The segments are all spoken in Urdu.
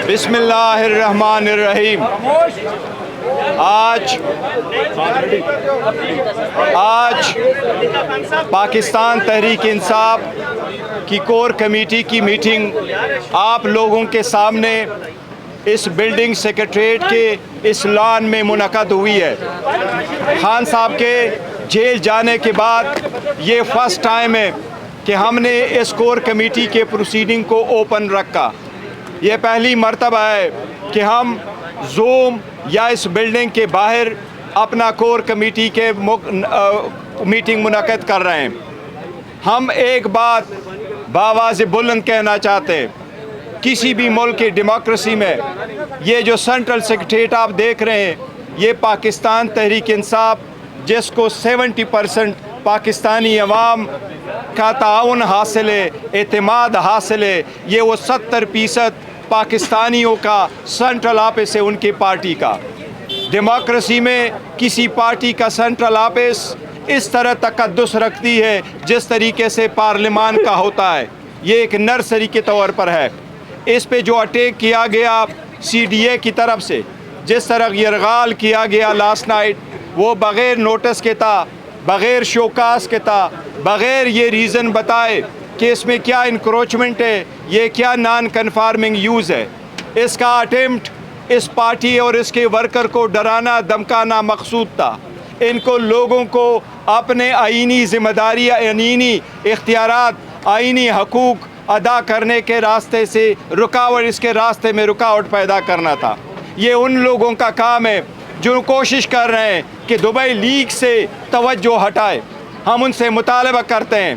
بسم اللہ الرحمن الرحیم۔ آج پاکستان تحریک انصاف کی کور کمیٹی کی میٹنگ آپ لوگوں کے سامنے اس بلڈنگ سیکریٹریٹ کے اس لان میں منعقد ہوئی ہے۔ خان صاحب کے جیل جانے کے بعد یہ فرسٹ ٹائم ہے کہ ہم نے اس کور کمیٹی کے پروسیڈنگ کو اوپن رکھا۔ یہ پہلی مرتبہ ہے کہ ہم زوم یا اس بلڈنگ کے باہر اپنا کور کمیٹی کے میٹنگ منعقد کر رہے ہیں۔ ہم ایک بات بآواز بلند کہنا چاہتے ہیں، کسی بھی ملک کی ڈیموکریسی میں یہ جو سینٹرل سیکریٹریٹ آپ دیکھ رہے ہیں، یہ پاکستان تحریک انصاف جس کو 70% پاکستانی عوام کا تعاون حاصل ہے، اعتماد حاصل ہے، یہ وہ 70% پاکستانیوں کا سینٹرل آفس ہے ان کی پارٹی کا۔ ڈیموکریسی میں کسی پارٹی کا سینٹرل آفس اس طرح تقدس رکھتی ہے جس طریقے سے پارلیمان کا ہوتا ہے، یہ ایک نرسری کے طور پر ہے۔ اس پہ جو اٹیک کیا گیا CDA کی طرف سے، جس طرح یرغال کیا گیا لاسٹ نائٹ، وہ بغیر نوٹس کے تھا، بغیر شوکاس کے تھا، بغیر یہ ریزن بتائے کہ اس میں کیا انکروچمنٹ ہے، یہ کیا نان کنفارمنگ یوز ہے۔ اس کا اٹیمپٹ اس پارٹی اور اس کے ورکر کو ڈرانا دھمکانا مقصود تھا۔ ان کو لوگوں کو اپنے آئینی ذمہ داری، آئینی اختیارات، آئینی حقوق ادا کرنے کے راستے سے رکاوٹ، اس کے راستے میں رکاوٹ پیدا کرنا تھا۔ یہ ان لوگوں کا کام ہے جو کوشش کر رہے ہیں کہ دبئی لیگ سے توجہ ہٹائے۔ ہم ان سے مطالبہ کرتے ہیں،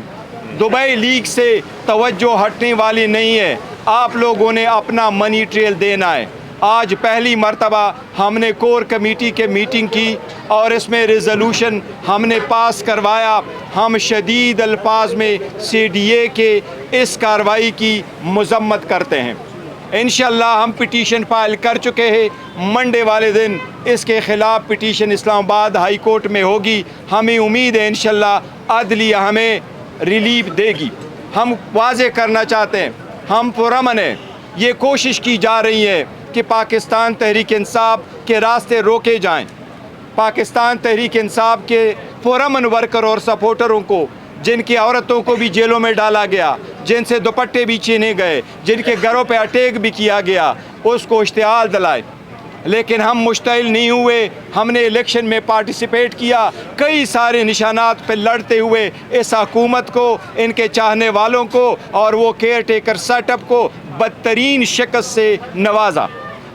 دبئی لیگ سے توجہ ہٹنے والی نہیں ہے، آپ لوگوں نے اپنا منی ٹریل دینا ہے۔ آج پہلی مرتبہ ہم نے کور کمیٹی کے میٹنگ کی اور اس میں ریزولوشن ہم نے پاس کروایا۔ ہم شدید الفاظ میں CDA کے اس کارروائی کی مذمت کرتے ہیں۔ انشاءاللہ ہم پٹیشن فائل کر چکے ہیں، منڈے والے دن اس کے خلاف پٹیشن اسلام آباد ہائی کورٹ میں ہوگی۔ ہمیں امید ہے انشاءاللہ عدلیہ ہمیں ریلیف دے گی۔ ہم واضح کرنا چاہتے ہیں، ہم پرامن ہیں، یہ کوشش کی جا رہی ہے کہ پاکستان تحریک انصاف کے راستے روکے جائیں۔ پاکستان تحریک انصاف کے پرامن ورکر اور سپورٹروں کو، جن کی عورتوں کو بھی جیلوں میں ڈالا گیا، جن سے دوپٹے بھی چھینے گئے، جن کے گھروں پہ اٹیک بھی کیا گیا، اس کو اشتعال دلائے۔ لیکن ہم مشتعل نہیں ہوئے، ہم نے الیکشن میں پارٹیسپیٹ کیا، کئی سارے نشانات پہ لڑتے ہوئے اس حکومت کو، ان کے چاہنے والوں کو اور وہ کیئر ٹیکر سیٹ اپ کو بدترین شکست سے نوازا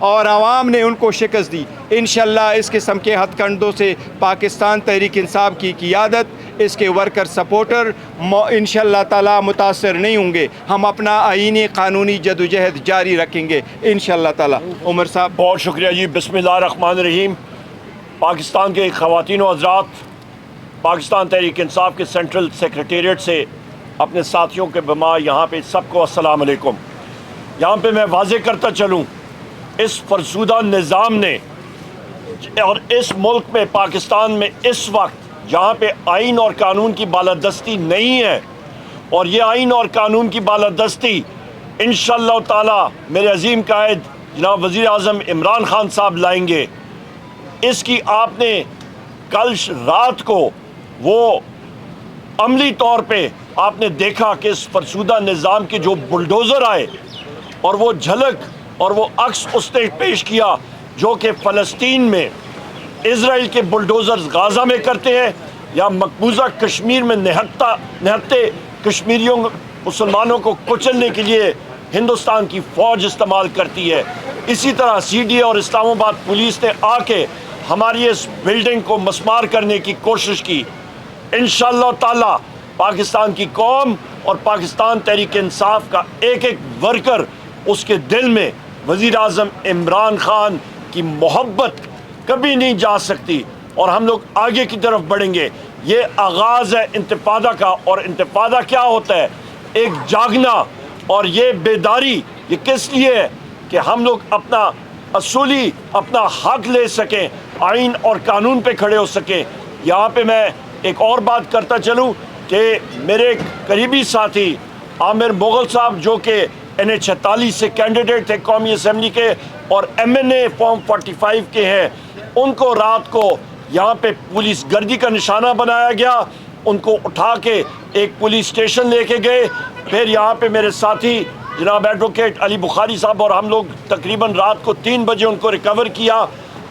اور عوام نے ان کو شکست دی۔ انشاءاللہ اس قسم کے ہتھ کنڈوں سے پاکستان تحریک انصاف کی قیادت، اس کے ورکر سپورٹر انشاءاللہ تعالیٰ متاثر نہیں ہوں گے۔ ہم اپنا آئینی قانونی جدوجہد جاری رکھیں گے انشاءاللہ تعالیٰ۔ عمر صاحب بہت شکریہ جی۔ بسم اللہ الرحمن الرحیم۔ پاکستان کے خواتین و حضرات، پاکستان تحریک انصاف کے سینٹرل سیکریٹریٹ سے اپنے ساتھیوں کے بما یہاں پہ سب کو السلام علیکم۔ یہاں پہ میں واضح کرتا چلوں، اس فرسودہ نظام نے اور اس ملک میں پاکستان میں اس وقت جہاں پہ آئین اور قانون کی بالادستی نہیں ہے، اور یہ آئین اور قانون کی بالادستی انشاءاللہ تعالی میرے عظیم قائد جناب وزیر اعظم عمران خان صاحب لائیں گے۔ اس کی آپ نے کل رات کو وہ عملی طور پہ آپ نے دیکھا کہ اس فرسودہ نظام کے جو بلڈوزر آئے اور وہ جھلک اور وہ عکس اس نے پیش کیا جو کہ فلسطین میں اسرائیل کے بلڈوزرز غازہ میں کرتے ہیں، یا مقبوضہ کشمیر میں نہتے کشمیریوں مسلمانوں کو کچلنے کے لیے ہندوستان کی فوج استعمال کرتی ہے۔ اسی طرح CDA اور اسلام آباد پولیس نے آ کے ہماری اس بلڈنگ کو مسمار کرنے کی کوشش کی۔ انشاءاللہ تعالی پاکستان کی قوم اور پاکستان تحریک انصاف کا ایک ایک ورکر، اس کے دل میں وزیر اعظم عمران خان کی محبت کبھی نہیں جا سکتی، اور ہم لوگ آگے کی طرف بڑھیں گے۔ یہ آغاز ہے انتفاضہ کا، اور انتفاضہ کیا ہوتا ہے؟ ایک جاگنا، اور یہ بیداری یہ کس لیے ہے کہ ہم لوگ اپنا اصولی اپنا حق لے سکیں، آئین اور قانون پہ کھڑے ہو سکیں۔ یہاں پہ میں ایک اور بات کرتا چلوں کہ میرے قریبی ساتھی عامر مغل صاحب جو کہ NA46 سے کینڈیڈیٹ تھے قومی اسمبلی کے اور MNA فارم 45 کے ہیں، ان کو رات کو یہاں پہ پولیس گردی کا نشانہ بنایا گیا، ان کو اٹھا کے ایک پولیس اسٹیشن لے کے گئے، پھر یہاں پہ میرے ساتھی جناب ایڈوکیٹ علی بخاری صاحب اور ہم لوگ تقریباً رات کو 3 بجے ان کو ریکور کیا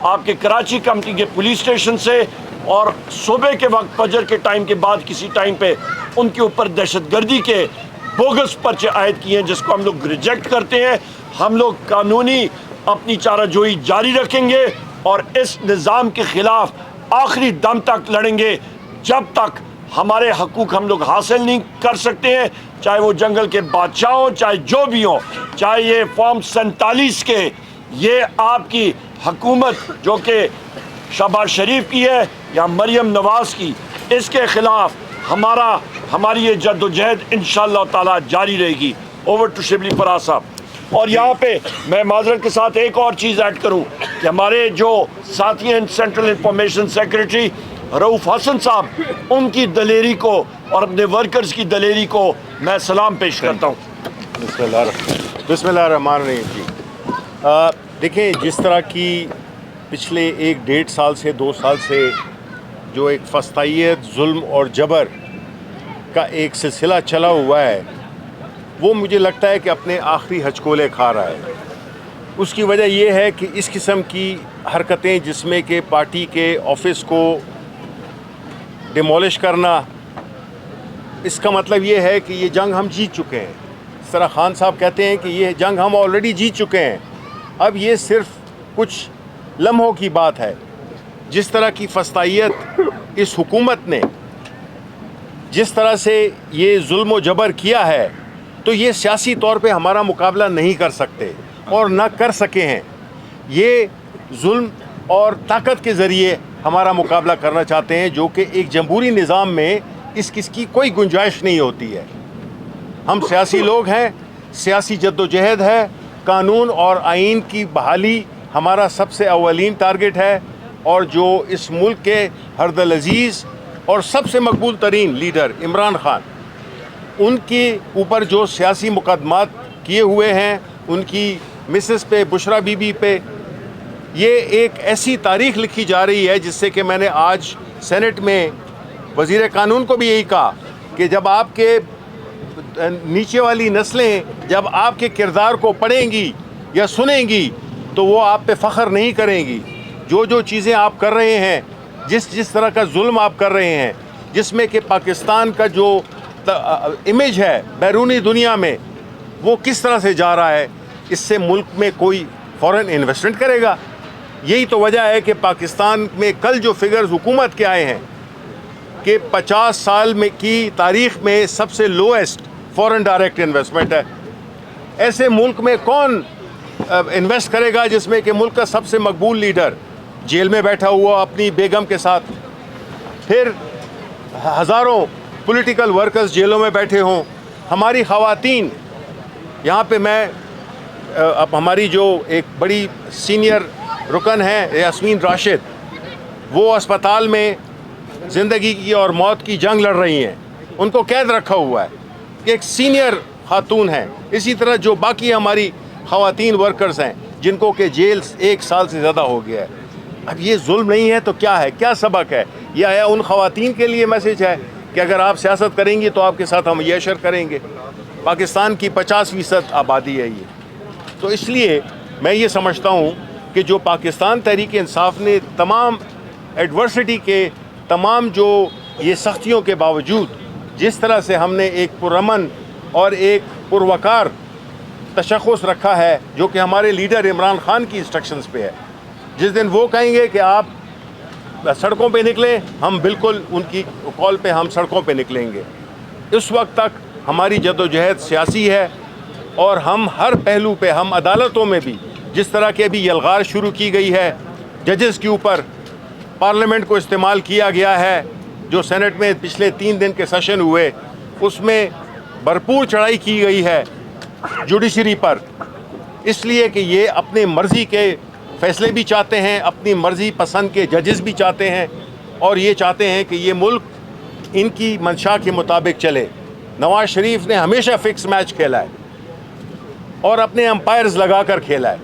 آپ کے کراچی کمپنی کے پولیس اسٹیشن سے، اور صبح کے وقت فجر کے ٹائم کے بعد کسی ٹائم پہ ان کے اوپر دہشت گردی کے بوگس پرچے عائد کیے ہیں، جس کو ہم لوگ ریجیکٹ کرتے ہیں۔ ہم لوگ قانونی اپنی چارہ جوئی جاری رکھیں گے اور اس نظام کے خلاف آخری دم تک لڑیں گے جب تک ہمارے حقوق ہم لوگ حاصل نہیں کر سکتے ہیں، چاہے وہ جنگل کے بادشاہ ہوں، چاہے جو بھی ہوں، چاہے یہ فارم 47 کے، یہ آپ کی حکومت جو کہ شہباز شریف کی ہے یا مریم نواز کی، اس کے خلاف ہماری یہ جد و جہد انشاءاللہ تعالی جاری رہے گی۔ اوور ٹو شبلی فراز صاحب۔ اور یہاں پہ میں معذرت کے ساتھ ایک اور چیز ایڈ کروں کہ ہمارے جو ساتھی ہیں سینٹرل انفارمیشن سیکریٹری رؤوف حسن صاحب، ان کی دلیری کو اور اپنے ورکرز کی دلیری کو میں سلام پیش کرتا ہوں۔ بسم اللہ الرحمن الرحیم جی۔ دیکھیں، جس طرح کی پچھلے 1-1.5 سال سے 2 سال سے جو ایک فسطائیت، ظلم اور جبر کا ایک سلسلہ چلا ہوا ہے، وہ مجھے لگتا ہے کہ اپنے آخری ہچکولے کھا رہا ہے۔ اس کی وجہ یہ ہے کہ اس قسم کی حرکتیں، جس میں کہ پارٹی کے آفس کو ڈیمولش کرنا، اس کا مطلب یہ ہے کہ یہ جنگ ہم جیت چکے ہیں۔ اس طرح خان صاحب کہتے ہیں کہ یہ جنگ ہم آلریڈی جیت چکے ہیں، اب یہ صرف کچھ لمحوں کی بات ہے۔ جس طرح کی فسطائیت اس حکومت نے جس طرح سے یہ ظلم و جبر کیا ہے، تو یہ سیاسی طور پہ ہمارا مقابلہ نہیں کر سکتے اور نہ کر سکے ہیں۔ یہ ظلم اور طاقت کے ذریعے ہمارا مقابلہ کرنا چاہتے ہیں، جو کہ ایک جمہوری نظام میں اس کی کوئی گنجائش نہیں ہوتی ہے۔ ہم سیاسی لوگ ہیں، سیاسی جد و جہد ہے، قانون اور آئین کی بحالی ہمارا سب سے اولین ٹارگٹ ہے، اور جو اس ملک کے ہرد العزیز اور سب سے مقبول ترین لیڈر عمران خان، ان کے اوپر جو سیاسی مقدمات کیے ہوئے ہیں، ان کی مسز پہ، بشرا بی بی پہ، یہ ایک ایسی تاریخ لکھی جا رہی ہے، جس سے کہ میں نے آج سینٹ میں وزیر قانون کو بھی یہی کہا کہ جب آپ کے نیچے والی نسلیں جب آپ کے کردار کو پڑھیں گی یا سنیں گی تو وہ آپ پہ فخر نہیں کریں گی۔ جو چیزیں آپ کر رہے ہیں، جس طرح کا ظلم آپ کر رہے ہیں، جس میں کہ پاکستان کا جو امیج ہے بیرونی دنیا میں، وہ کس طرح سے جا رہا ہے، اس سے ملک میں کوئی فورن انویسٹمنٹ کرے گا؟ یہی تو وجہ ہے کہ پاکستان میں کل جو فگرز حکومت کے آئے ہیں کہ 50 سال میں کی تاریخ میں سب سے لویسٹ فورن ڈائریکٹ انویسٹمنٹ ہے۔ ایسے ملک میں کون انویسٹ کرے گا جس میں کہ ملک کا سب سے مقبول لیڈر جیل میں بیٹھا ہوا اپنی بیگم کے ساتھ، پھر ہزاروں پولیٹیکل ورکرز جیلوں میں بیٹھے ہوں، ہماری خواتین یہاں پہ، میں اب ہماری جو ایک بڑی سینئر رکن ہیں یاسمین راشد، وہ اسپتال میں زندگی کی اور موت کی جنگ لڑ رہی ہیں، ان کو قید رکھا ہوا ہے، ایک سینئر خاتون ہیں۔ اسی طرح جو باقی ہماری خواتین ورکرز ہیں جن کو کہ جیل 1 سال سے زیادہ ہو گیا ہے۔ اب یہ ظلم نہیں ہے تو کیا ہے؟ کیا سبق ہے؟ یہ آیا ان خواتین کے لیے میسج ہے کہ اگر آپ سیاست کریں گی تو آپ کے ساتھ ہم یہ اشر کریں گے۔ پاکستان کی 50% آبادی ہے یہ، تو اس لیے میں یہ سمجھتا ہوں کہ جو پاکستان تحریک انصاف نے تمام ایڈورسٹی کے، تمام جو یہ سختیوں کے باوجود جس طرح سے ہم نے ایک پرامن اور ایک پروقار تشخص رکھا ہے، جو کہ ہمارے لیڈر عمران خان کی انسٹرکشنز پہ ہے، جس دن وہ کہیں گے کہ آپ سڑکوں پہ نکلیں، ہم بالکل ان کی کال پہ ہم سڑکوں پہ نکلیں گے۔ اس وقت تک ہماری جد و جہد سیاسی ہے، اور ہم ہر پہلو پہ، ہم عدالتوں میں بھی، جس طرح کے ابھی یلغار شروع کی گئی ہے ججز کے اوپر، پارلیمنٹ کو استعمال کیا گیا ہے، جو سینٹ میں پچھلے 3 دن کے سیشن ہوئے، اس میں بھرپور چڑھائی کی گئی ہے جوڈیشری پر، اس لیے کہ یہ اپنے مرضی کے فیصلے بھی چاہتے ہیں، اپنی مرضی پسند کے ججز بھی چاہتے ہیں، اور یہ چاہتے ہیں کہ یہ ملک ان کی منشا کے مطابق چلے۔ نواز شریف نے ہمیشہ فکس میچ کھیلا ہے، اور اپنے امپائرز لگا کر کھیلا ہے.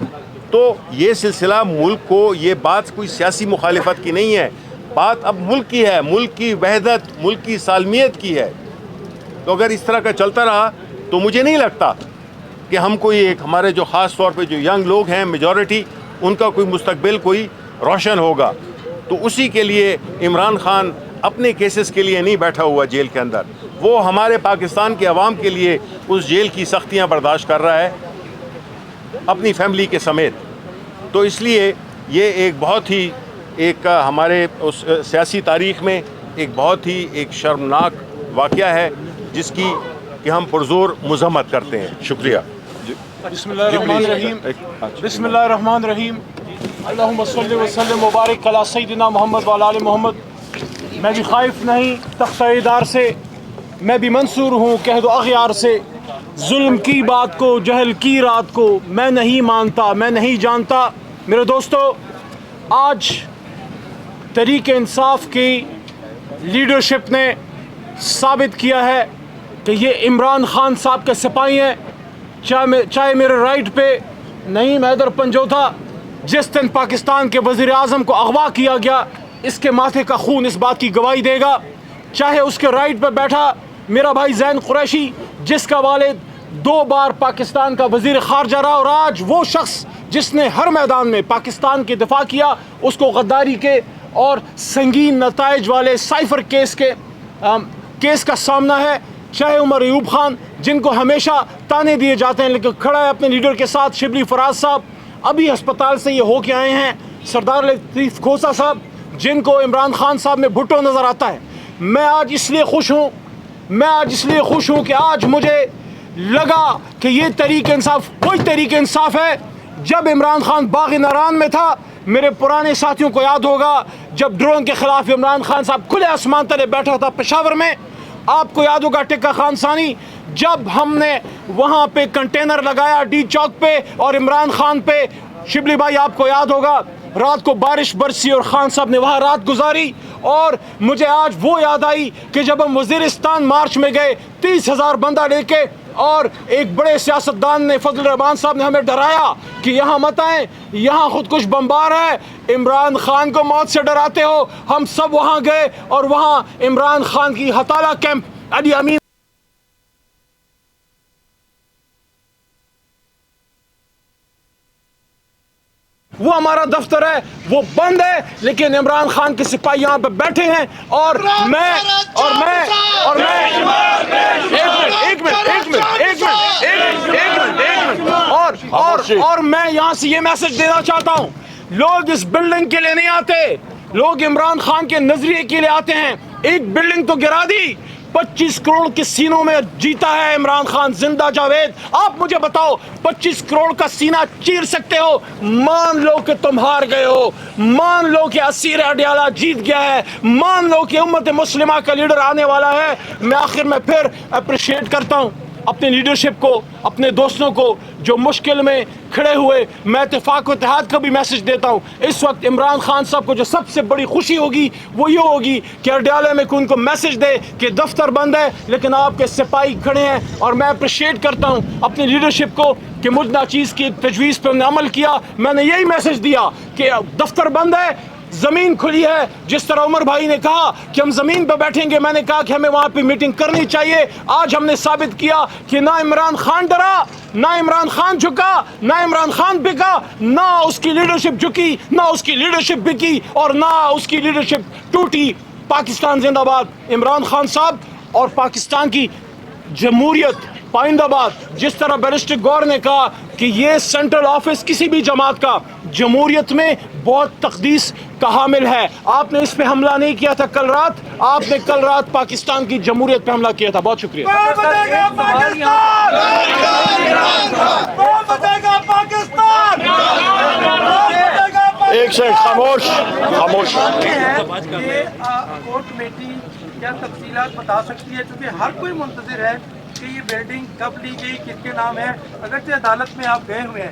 تو یہ سلسلہ ملک کو, یہ بات کوئی سیاسی مخالفت کی نہیں ہے, بات اب ملک کی ہے, ملک کی وحدت, ملک کی سالمیت کی ہے. تو اگر اس طرح کا چلتا رہا تو مجھے نہیں لگتا کہ ہم کوئی ایک, ہمارے جو خاص طور پہ جو ینگ لوگ ہیں میجورٹی, ان کا کوئی مستقبل کوئی روشن ہوگا. تو اسی کے لیے عمران خان اپنے کیسز کے لیے نہیں بیٹھا ہوا جیل کے اندر, وہ ہمارے پاکستان کے عوام کے لیے اس جیل کی سختیاں برداشت کر رہا ہے اپنی فیملی کے سمیت. تو اس لیے یہ ایک بہت ہی ایک ہمارے اس سیاسی تاریخ میں ایک بہت ہی ایک شرمناک واقعہ ہے جس کی کہ ہم پرزور مذمت کرتے ہیں. شکریہ. بسم اللہ الرحمن الرحیم. بسم اللہ الرحمن الرحیم. اللہم صلی وسلم مبارک علی سیدنا محمد وعلی آل محمد. میں بھی خائف نہیں تختہ دار سے, میں بھی منصور ہوں کہہ دو اغیار سے. ظلم کی بات کو, جہل کی رات کو, میں نہیں مانتا, میں نہیں جانتا. میرے دوستو, آج تحریک انصاف کی لیڈرشپ نے ثابت کیا ہے کہ یہ عمران خان صاحب کے سپاہی ہیں. چاہے میرے رائٹ پہ نعیم حیدر پنجوتھا جس دن پاکستان کے وزیر اعظم کو اغوا کیا گیا, اس کے ماتھے کا خون اس بات کی گواہی دے گا. چاہے اس کے رائٹ پہ بیٹھا میرا بھائی زین قریشی جس کا والد 2 بار پاکستان کا وزیر خارجہ رہا, اور آج وہ شخص جس نے ہر میدان میں پاکستان کی دفاع کیا, اس کو غداری کے اور سنگین نتائج والے سائفر کیس کا سامنا ہے. چاہے عمر ایوب خان جن کو ہمیشہ تانے دیے جاتے ہیں لیکن کھڑا ہے اپنے لیڈر کے ساتھ, شبلی فراز صاحب ابھی ہسپتال سے یہ ہو کے آئے ہیں, سردار لطیف کھوسہ صاحب جن کو عمران خان صاحب میں بھٹو نظر آتا ہے. میں آج اس لیے خوش ہوں کہ آج مجھے لگا کہ یہ تحریک انصاف وہی تحریک انصاف ہے. جب عمران خان باغ ناران میں تھا, میرے پرانے ساتھیوں کو یاد ہوگا جب ڈرون کے خلاف عمران خان صاحب کھلے آسمان تلے بیٹھا تھا پشاور میں. آپ کو یاد ہوگا ٹکا خان ثانی جب ہم نے وہاں پہ کنٹینر لگایا ڈی چوک پہ اور عمران خان پہ. شبلی بھائی آپ کو یاد ہوگا رات کو بارش برسی اور خان صاحب نے وہاں رات گزاری. اور مجھے آج وہ یاد آئی کہ جب ہم وزیرستان مارچ میں گئے 30,000 بندہ لے کے, اور ایک بڑے سیاستدان نے فضل الرحمان صاحب نے ہمیں ڈرایا کہ یہاں مت آئیں, یہاں خود کش بمبار ہے, عمران خان کو موت سے ڈراتے ہو. ہم سب وہاں گئے اور وہاں عمران خان کی ہتالا کیمپ علی امین وہ ہمارا دفتر ہے وہ بند ہے, لیکن عمران خان کے سپاہی یہاں پہ بیٹھے ہیں. اور میں یہاں سے یہ میسج دینا چاہتا ہوں, لوگ اس بلڈنگ کے لیے نہیں آتے, لوگ عمران خان کے نظریے کے لیے آتے ہیں. ایک بلڈنگ تو گرا دی, 25 کروڑ کے سینوں میں جیتا ہے عمران خان. زندہ جاوید, آپ مجھے بتاؤ 25 کروڑ کا سینہ چیر سکتے ہو؟ مان لو کہ تم ہار گئے ہو, مان لو کہ اسیر اڈیالہ جیت گیا ہے, مان لو کہ امت مسلمہ کا لیڈر آنے والا ہے. میں آخر میں پھر اپریشیٹ کرتا ہوں اپنے لیڈرشپ کو, اپنے دوستوں کو جو مشکل میں کھڑے ہوئے. میں اتفاق و اتحاد کا بھی میسج دیتا ہوں. اس وقت عمران خان صاحب کو جو سب سے بڑی خوشی ہوگی وہ یہ ہوگی کہ اڈیالہ میں ان کو میسج دے کہ دفتر بند ہے لیکن آپ کے سپاہی کھڑے ہیں. اور میں اپریشیٹ کرتا ہوں اپنی لیڈرشپ کو کہ مجھ ناچیز کی تجویز پہ انہوں نے عمل کیا. میں نے یہی میسج دیا کہ دفتر بند ہے, زمین کھلی ہے. جس طرح عمر بھائی نے کہا کہ ہم زمین پہ بیٹھیں گے, میں نے کہا کہ ہمیں وہاں پہ میٹنگ کرنی چاہیے. آج ہم نے ثابت کیا کہ نہ عمران خان ڈرا, نہ عمران خان جھکا, نہ عمران خان بکا, نہ اس کی لیڈرشپ جھکی, نہ اس کی لیڈرشپ بکی, اور نہ اس کی لیڈرشپ ٹوٹی. پاکستان زندہ باد. عمران خان صاحب اور پاکستان کی جمہوریت پائندہ باد. جس طرح بیرسٹر گور نے کہا کہ یہ سینٹرل آفس کسی بھی جماعت کا جمہوریت میں بہت تقدیس کا حامل ہے. آپ نے اس پہ حملہ نہیں کیا تھا کل رات, آپ نے کل رات پاکستان کی جمہوریت پہ حملہ کیا تھا. بہت شکریہ. ایک سیکنڈ خاموش. کور کمیٹی کیا تفصیلات بتا سکتی ہے, کیونکہ ہر کوئی منتظر ہے کہ یہ بلڈنگ کب لی گئی, کس کے نام ہے. اگرچہ عدالت میں آپ گئے ہوئے ہیں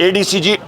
ADCG